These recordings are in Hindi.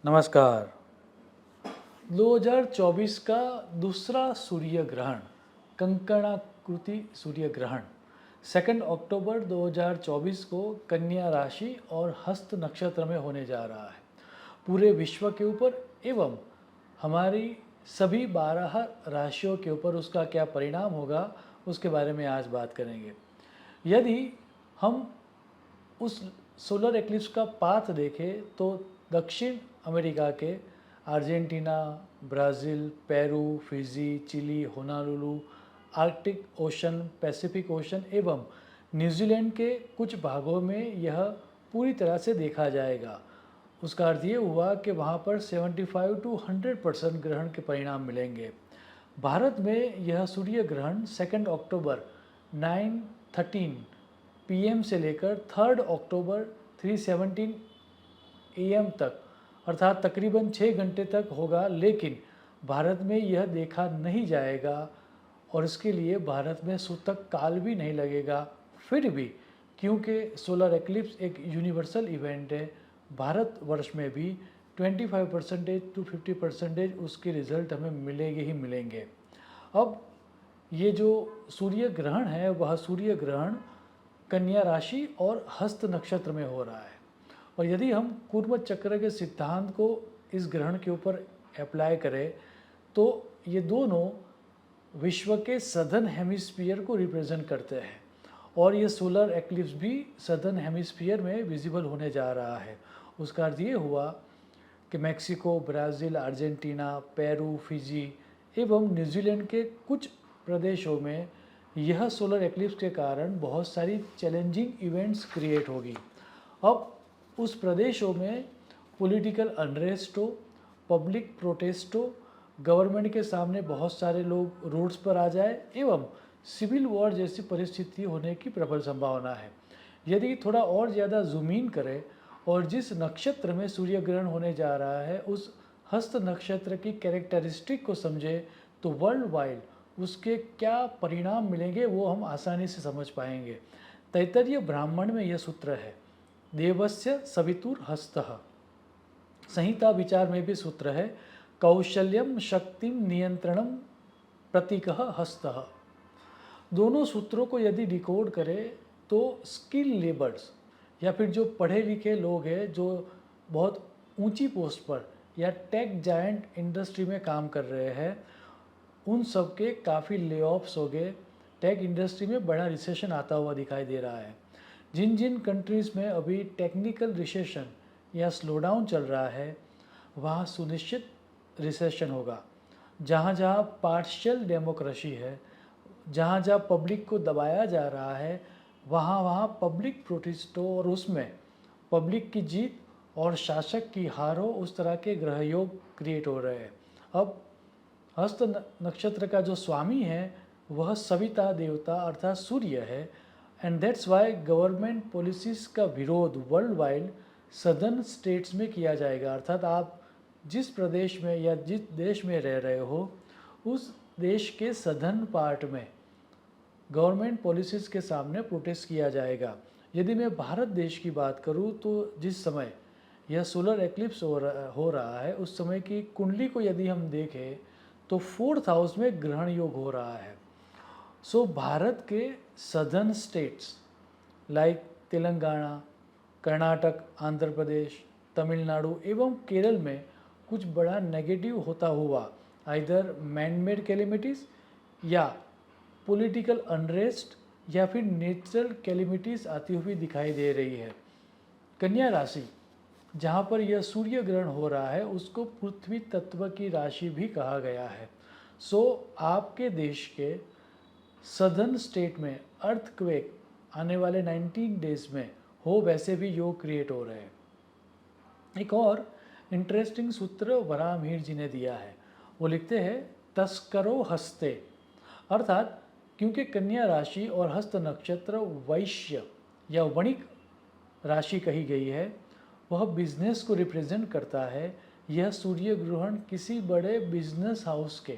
नमस्कार। 2024 का दूसरा सूर्य ग्रहण, कंकणाकृति सूर्य ग्रहण 2 अक्टूबर 2024 को कन्या राशि और हस्त नक्षत्र में होने जा रहा है। पूरे विश्व के ऊपर एवं हमारी सभी 12 राशियों के ऊपर उसका क्या परिणाम होगा, उसके बारे में आज बात करेंगे। यदि हम उस सोलर एक्लिप्स का पाथ देखें तो दक्षिण अमेरिका के Argentina, Brazil, Peru, Fiji, Chile, Honolulu, Arctic Ocean, Pacific Ocean एवं न्यूजीलैंड के कुछ भागों में यह पूरी तरह से देखा जाएगा। उसका अर्थ ये हुआ कि वहाँ पर 75 टू 100% ग्रहण के परिणाम मिलेंगे। भारत में यह सूर्य ग्रहण 2 अक्टूबर 9:13 PM से लेकर 3 अक्टूबर 3:17 AM तक अर्थात तकरीबन 6 घंटे तक होगा, लेकिन भारत में यह देखा नहीं जाएगा और इसके लिए भारत में सूतक काल भी नहीं लगेगा। फिर भी क्योंकि सोलर एक्लिप्स एक यूनिवर्सल इवेंट है, भारतवर्ष में भी 25% टू 50% उसके रिजल्ट हमें मिलेंगे ही मिलेंगे। अब ये जो सूर्य ग्रहण है वह सूर्य ग्रहण कन्या राशि और हस्त नक्षत्र में हो रहा है, और यदि हम कूर्म चक्र के सिद्धांत को इस ग्रहण के ऊपर अप्लाई करें तो ये दोनों विश्व के सदर्न हेमिस्फीयर को रिप्रेजेंट करते हैं, और ये सोलर एक्लिप्स भी सदर्न हेमिस्फीयर में विजिबल होने जा रहा है। उसका अर्थ ये हुआ कि Mexico, Brazil, Argentina, Peru, Fiji एवं न्यूजीलैंड के कुछ प्रदेशों में यह सोलर एक्लिप्स के कारण बहुत सारी चैलेंजिंग इवेंट्स क्रिएट होगी। अब उस प्रदेशों में पॉलिटिकल अनरेस्ट हो, पब्लिक प्रोटेस्ट हो, गवर्नमेंट के सामने बहुत सारे लोग रोड्स पर आ जाए एवं सिविल वॉर जैसी परिस्थिति होने की प्रबल संभावना है। यदि थोड़ा और ज़्यादा जूम इन करें और जिस नक्षत्र में सूर्य ग्रहण होने जा रहा है उस हस्त नक्षत्र की कैरेक्टरिस्टिक को समझे तो वर्ल्ड वाइड उसके क्या परिणाम मिलेंगे वो हम आसानी से समझ पाएंगे। तैत्तरीय ब्राह्मण में यह सूत्र है, देवस्य सवितुर हस्तः। संहिता विचार में भी सूत्र है, कौशल्यम शक्तिम नियंत्रणम प्रतीकः हस्तः। दोनों सूत्रों को यदि डिकोड करें तो स्किल लेबर्स या फिर जो पढ़े लिखे लोग हैं जो बहुत ऊंची पोस्ट पर या टेक जायंट इंडस्ट्री में काम कर रहे हैं, उन सब के काफ़ी ले ऑफ्स हो गए। टेक इंडस्ट्री में बड़ा रिसेशन आता हुआ दिखाई दे रहा है। जिन जिन कंट्रीज़ में अभी टेक्निकल रिसेशन या स्लो डाउन चल रहा है वहाँ सुनिश्चित रिसेशन होगा। जहाँ जहाँ पार्शियल डेमोक्रेसी है, जहाँ जहाँ पब्लिक को दबाया जा रहा है, वहाँ वहाँ पब्लिक प्रोटेस्ट हो और उसमें पब्लिक की जीत और शासक की हार हो, उस तरह के ग्रह योग क्रिएट हो रहे हैं। अब हस्त नक्षत्र का जो स्वामी है वह सविता देवता अर्थात सूर्य है, and that's why government policies का विरोध वर्ल्ड वाइड सदर्न स्टेट्स में किया जाएगा। अर्थात आप जिस प्रदेश में या जिस देश में रह रहे हो उस देश के सदर्न पार्ट में गवर्नमेंट पॉलिसीज़ के सामने प्रोटेस्ट किया जाएगा। यदि मैं भारत देश की बात करूं तो जिस समय यह सोलर एक्लिप्स हो रहा है उस समय की कुंडली को यदि हम देखें तो 4th हाउस में ग्रहण योग हो रहा है। सो भारत के southern states like Telangana, Karnataka, Andhra Pradesh, Tamil Nadu एवं केरल में कुछ बड़ा नेगेटिव होता हुआ आइदर मैन-मेड कैलेमिटीज़ या पॉलिटिकल अनरेस्ट या फिर नेचुरल कैलेमिटीज़ आती हुई दिखाई दे रही है। कन्या राशि जहाँ पर यह सूर्य ग्रहण हो रहा है उसको पृथ्वी तत्व की राशि भी कहा गया है। सो आपके देश के सदर्न स्टेट में अर्थक्वेक आने वाले 19 डेज में हो, वैसे भी योग क्रिएट हो रहे हैं। एक और इंटरेस्टिंग सूत्र वराहमिहिर जी ने दिया है, वो लिखते हैं तस्करो हस्ते, अर्थात क्योंकि कन्या राशि और हस्त नक्षत्र वैश्य या वणिक राशि कही गई है, वह बिजनेस को रिप्रेजेंट करता है। यह सूर्य ग्रहण किसी बड़े बिजनेस हाउस के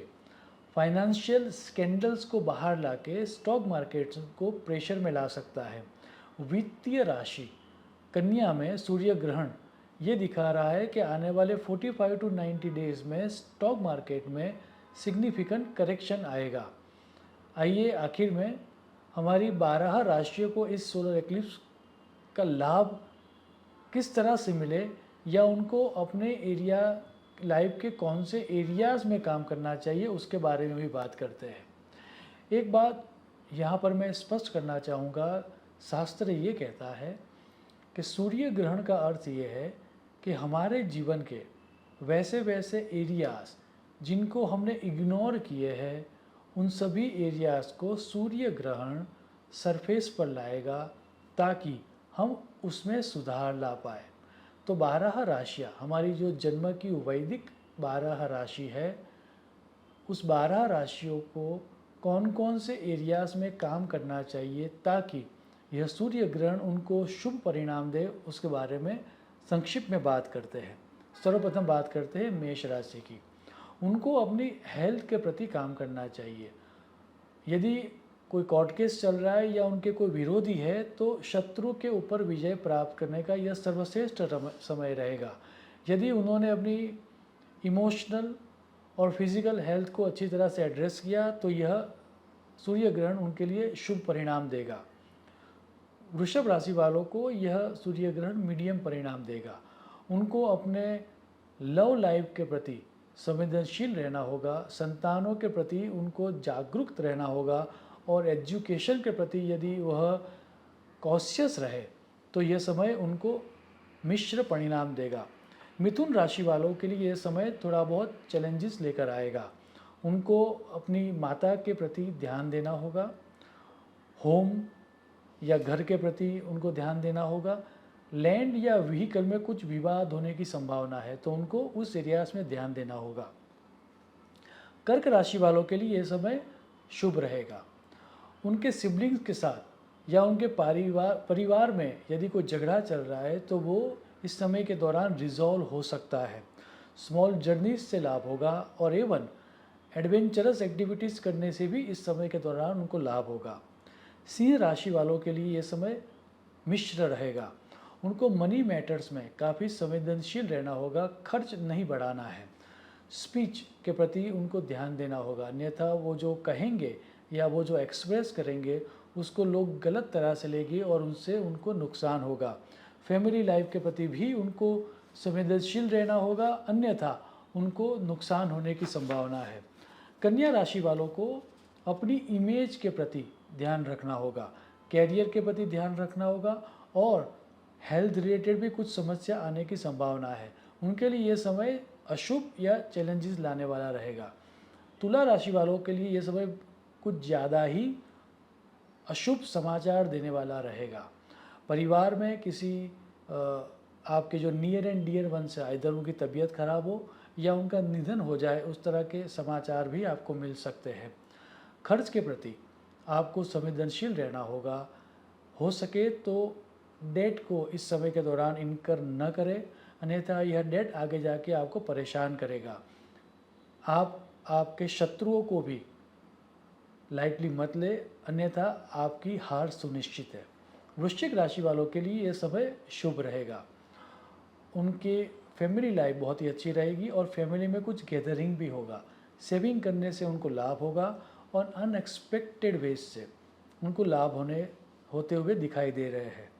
फाइनेंशियल स्कैंडल्स को बाहर लाके स्टॉक मार्केट को प्रेशर में ला सकता है। वित्तीय राशि कन्या में सूर्य ग्रहण ये दिखा रहा है कि आने वाले 45 टू 90 डेज में स्टॉक मार्केट में सिग्निफिकेंट करेक्शन आएगा। आइए आखिर में हमारी 12 राशियों को इस सोलर एक्लिप्स का लाभ किस तरह से मिले, या उनको अपने एरिया लाइफ के कौन से एरियाज़ में काम करना चाहिए, उसके बारे में भी बात करते हैं। एक बात यहाँ पर मैं स्पष्ट करना चाहूँगा, शास्त्र ये कहता है कि सूर्य ग्रहण का अर्थ ये है कि हमारे जीवन के वैसे वैसे एरियाज़ जिनको हमने इग्नोर किए हैं, उन सभी एरियाज़ को सूर्य ग्रहण सरफेस पर लाएगा ताकि हम उसमें सुधार ला पाए। तो 12 राशियाँ, हमारी जो जन्म की वैदिक 12 राशि है, उस 12 राशियों को कौन कौन से एरियाज़ में काम करना चाहिए ताकि यह सूर्य ग्रहण उनको शुभ परिणाम दे, उसके बारे में संक्षिप्त में बात करते हैं। सर्वप्रथम बात करते हैं मेष राशि की। उनको अपनी हेल्थ के प्रति काम करना चाहिए। यदि कोई कोर्ट केस चल रहा है या उनके कोई विरोधी है, तो शत्रु के ऊपर विजय प्राप्त करने का यह सर्वश्रेष्ठ समय रहेगा। यदि उन्होंने अपनी इमोशनल और फिजिकल हेल्थ को अच्छी तरह से एड्रेस किया, तो यह सूर्य ग्रहण उनके लिए शुभ परिणाम देगा। वृषभ राशि वालों को यह सूर्य ग्रहण मीडियम परिणाम देगा। उनको अपने लव लाइफ के प्रति संवेदनशील रहना होगा, संतानों के प्रति उनको जागरूक रहना होगा, और एजुकेशन के प्रति यदि वह कॉशियस रहे तो यह समय उनको मिश्र परिणाम देगा। मिथुन राशि वालों के लिए यह समय थोड़ा बहुत चैलेंजेस लेकर आएगा। उनको अपनी माता के प्रति ध्यान देना होगा, होम या घर के प्रति उनको ध्यान देना होगा। लैंड या व्हीकल में कुछ विवाद होने की संभावना है, तो उनको उस एरियाज में ध्यान देना होगा। कर्क राशि वालों के लिए यह समय शुभ रहेगा। उनके सिबलिंग्स के साथ या उनके परिवार में यदि कोई झगड़ा चल रहा है, तो वो इस समय के दौरान रिजॉल्व हो सकता है। स्मॉल जर्नीज से लाभ होगा, और एवं एडवेंचरस एक्टिविटीज़ करने से भी इस समय के दौरान उनको लाभ होगा। सिंह राशि वालों के लिए ये समय मिश्र रहेगा। उनको मनी मैटर्स में काफ़ी संवेदनशील रहना होगा, खर्च नहीं बढ़ाना है। स्पीच के प्रति उनको ध्यान देना होगा, अन्यथा वो जो कहेंगे या वो जो एक्सप्रेस करेंगे उसको लोग गलत तरह से लेंगे और उनसे उनको नुकसान होगा। फैमिली लाइफ के प्रति भी उनको संवेदनशील रहना होगा, अन्यथा उनको नुकसान होने की संभावना है। कन्या राशि वालों को अपनी इमेज के प्रति ध्यान रखना होगा, कैरियर के प्रति ध्यान रखना होगा, और हेल्थ रिलेटेड भी कुछ समस्या आने की संभावना है। उनके लिए ये समय अशुभ या चैलेंजेस लाने वाला रहेगा। तुला राशि वालों के लिए ये समय कुछ ज़्यादा ही अशुभ समाचार देने वाला रहेगा। परिवार में किसी आपके जो नियर एंड डियर वंस है, इधर उनकी तबीयत खराब हो या उनका निधन हो जाए, उस तरह के समाचार भी आपको मिल सकते हैं। खर्च के प्रति आपको संवेदनशील रहना होगा। हो सके तो डेट को इस समय के दौरान इनकर न करें, अन्यथा यह डेट आगे जाके आपको परेशान करेगा। आप आपके शत्रुओं को भी लाइटली मत ले, अन्यथा आपकी हार सुनिश्चित है। वृश्चिक राशि वालों के लिए यह समय शुभ रहेगा। उनके फैमिली लाइफ बहुत ही अच्छी रहेगी और फैमिली में कुछ गैदरिंग भी होगा। सेविंग करने से उनको लाभ होगा और अनएक्सपेक्टेड वेज से उनको लाभ होते हुए दिखाई दे रहे हैं।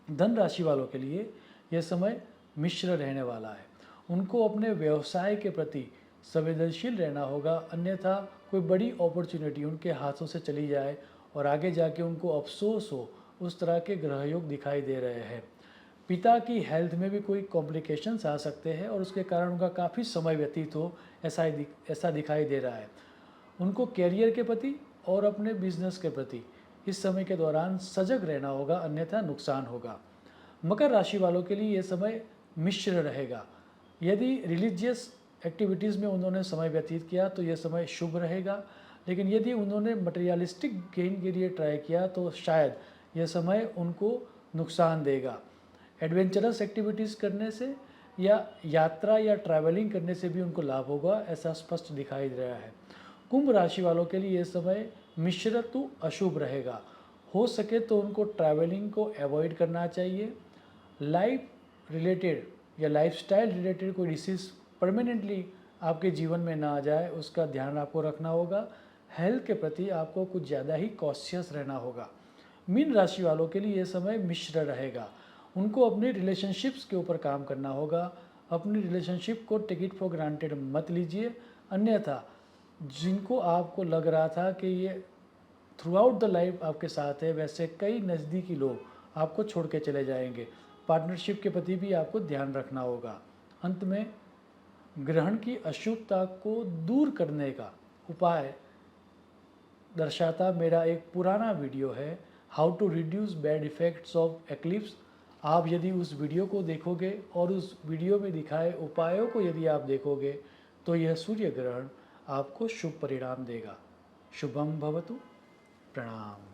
धन राशि वालों के लिए यह समय मिश्र रहने वाला है। उनको अपने व्यवसाय के प्रति संवेदनशील रहना होगा, अन्यथा कोई बड़ी अपॉर्चुनिटी उनके हाथों से चली जाए और आगे जाके उनको अफसोस हो, उस तरह के ग्रह योग दिखाई दे रहे हैं। पिता की हेल्थ में भी कोई कॉम्प्लिकेशंस आ सकते हैं और उसके कारण उनका काफ़ी समय व्यतीत हो, ऐसा दिखाई दे रहा है। उनको कैरियर के प्रति और अपने बिजनेस के प्रति इस समय के दौरान सजग रहना होगा, अन्यथा नुकसान होगा। मकर राशि वालों के लिए ये समय मिश्र रहेगा। यदि रिलीजियस एक्टिविटीज़ में उन्होंने समय व्यतीत किया तो यह समय शुभ रहेगा, लेकिन यदि उन्होंने मटेरियलिस्टिक गेन के लिए ट्राई किया तो शायद यह समय उनको नुकसान देगा। एडवेंचरस एक्टिविटीज़ करने से या यात्रा या ट्रैवलिंग करने से भी उनको लाभ होगा, ऐसा स्पष्ट दिखाई दे रहा है। कुंभ राशि वालों के लिए यह समय मिश्र तो अशुभ रहेगा। हो सके तो उनको ट्रैवलिंग को अवॉइड करना चाहिए। लाइफ रिलेटेड या लाइफस्टाइल रिलेटेड कोई डिसीज़ परमानेंटली आपके जीवन में ना आ जाए, उसका ध्यान आपको रखना होगा। हेल्थ के प्रति आपको कुछ ज़्यादा ही कॉशियस रहना होगा। मीन राशि वालों के लिए ये समय मिश्र रहेगा। उनको अपने रिलेशनशिप्स के ऊपर काम करना होगा। अपनी रिलेशनशिप को टेक इट फॉर ग्रांटेड मत लीजिए, अन्यथा जिनको आपको लग रहा था कि ये थ्रू आउट द लाइफ आपके साथ है, वैसे कई नज़दीकी लोग आपको छोड़ के चले जाएंगे। पार्टनरशिप के प्रति भी आपको ध्यान रखना होगा। अंत में ग्रहण की अशुभता को दूर करने का उपाय दर्शाता मेरा एक पुराना वीडियो है, how to reduce bad effects of eclipse. आप यदि उस वीडियो को देखोगे और उस वीडियो में दिखाए उपायों को यदि आप देखोगे तो यह सूर्य ग्रहण आपको शुभ परिणाम देगा। शुभम भवतु। प्रणाम।